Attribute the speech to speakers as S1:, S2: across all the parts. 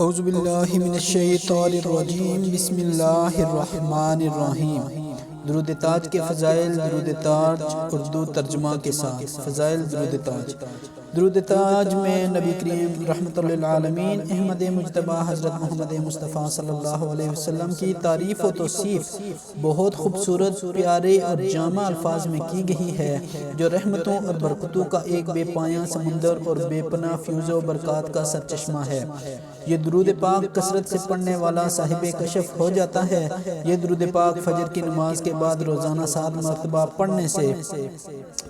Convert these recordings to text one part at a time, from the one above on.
S1: اعوذ باللہ من الشیطان الرجیم بسم اللہ الرحمن الرحیم۔ درود تاج کے فضائل۔ درود تاج اردو ترجمہ کے ساتھ۔ فضائل درود تاج۔ درود تاج میں نبی کریم رحمت للعالمین احمد مجتبیٰ حضرت محمد مصطفیٰ صلی اللہ علیہ وسلم کی تعریف و توصیف بہت خوبصورت، پیارے اور جامع الفاظ میں کی گئی ہے، جو رحمتوں اور برکتوں کا ایک بے پایاں سمندر اور بے پناہ فیوز و برکات کا سرچشمہ ہے۔ یہ درود پاک کثرت سے پڑھنے والا صاحب کشف ہو جاتا ہے۔ یہ درود پاک فجر کی نماز کے بعد روزانہ 7 مرتبہ پڑھنے سے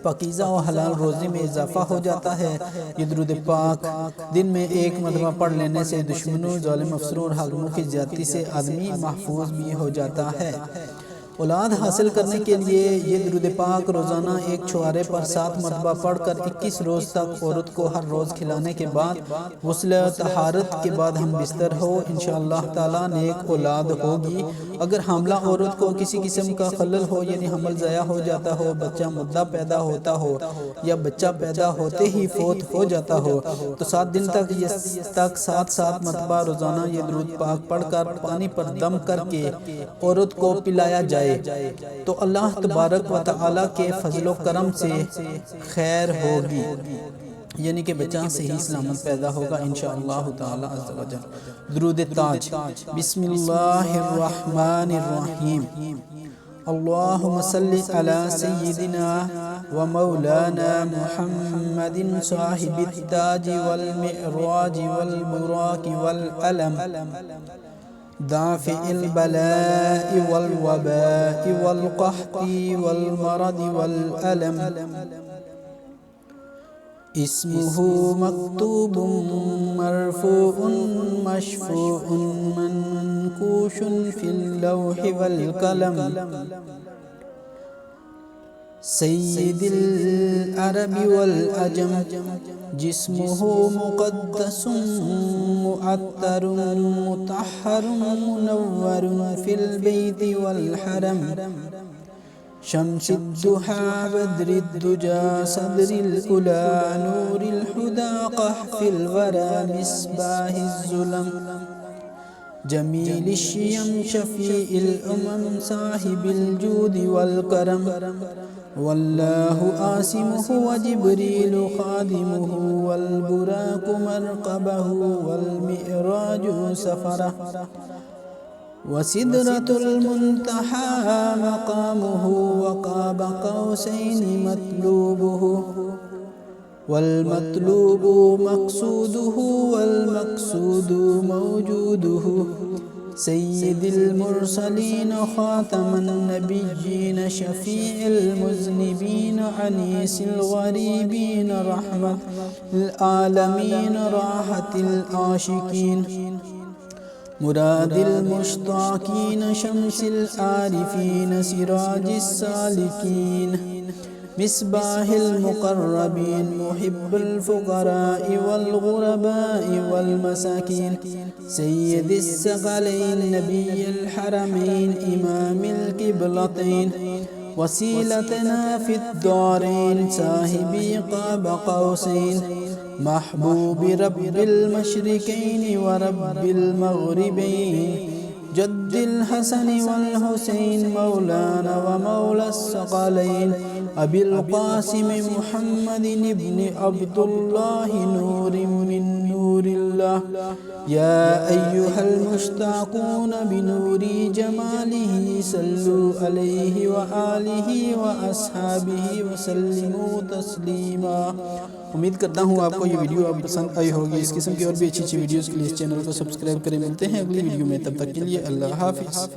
S1: پاکیزہ و حلال روزی میں اضافہ ہو جاتا ہے۔ یہ درود پاک دن میں 1 مرتبہ پڑھ لینے سے دشمنوں، ظالم افسروں اور حاکموں کی زیادتی سے آدمی محفوظ بھی ہو جاتا ہے۔ اولاد حاصل کرنے کے لیے یہ درود پاک روزانہ ایک چھوارے پر 7 مرتبہ پڑھ کر 21 روز تک عورت کو ہر روز کھلانے کے بعد غسل طہارت کے بعد ہم بستر ہو انشاءاللہ تعالیٰ نیک اولاد ہوگی۔ اگر حاملہ عورت کو کسی قسم کا خلل ہو، یعنی حمل ضائع ہو جاتا ہو، بچہ مدہ پیدا ہوتا ہو یا بچہ پیدا ہوتے ہی فوت ہو جاتا ہو، تو 7 دن تک 7 مرتبہ روزانہ یہ درود پاک پڑھ کر پانی پر دم کر کے عورت کو پلایا جائے تو اللہ تبارک و تعالی کے فضل و کرم سے خیر ہوگی، یعنی کہ بچہ صحیح سلامت پیدا ہوگا انشاءاللہ تعالی عز و جل۔ درود تاج۔ بسم اللہ الرحمن الرحیم۔ اللہم صلی علی سیدنا و مولانا محمد صاحب التاج والمعراج والبراق والعلم، دافع البلاء والوباء والقحط والمرض والألم، اسمه مكتوب مرفوع مشفوع منقوش في اللوح والقلم، سید العرب والعجم، جسمه مقدس معطر مطہر منور في البيت والحرم، شمس الضحى بدر الدجى صدر الأولى نور الهدى قحف الورى مصباح الظلم، جمیل الشیم شفیع الامم صاحب الجود والکرم، واللہ عاصمہ وجبریل خادمہ والبراق مرقبہ والمعراج سفرہ، وسدرۃ المنتہى مقامہ وقاب قوسین مطلوبہ، والمطلوب مقصوده والمقصود موجوده، سید المرسلین خاتم النبیین شفیع المذنبین انیس الغریبین رحمت العالمین راحت العاشقین، مراد المشتاقین شمس العارفین سراج السالکین، مصباح المقربین محب الفقراء والغرباء والمساکین، سید الثقلین نبی الحرمین امام القبلتین، وسیلتنا فی الدارین صاحبی قاب قوسین، محبوب رب المشرقین ورب المغربین، جد الحسن والحسین مولانا ومولا الثقلین، ابی القاسم محمد ابن عبداللہ نور من نور اللہ، یا ایہا المشتاقون بنور جمالہ صلو علیہ وآلہ واصحابہ وسلموا تسلیما۔ امید کرتا ہوں آپ کو یہ ویڈیو پسند آئی ہوگی۔ اس قسم کی اور بھی اچھی ویڈیوز کے لیے اس چینل کو سبسکرائب کریں۔ ملتے ہیں اگلی ویڈیو میں، تب تک کے لیے اللہ حافظ۔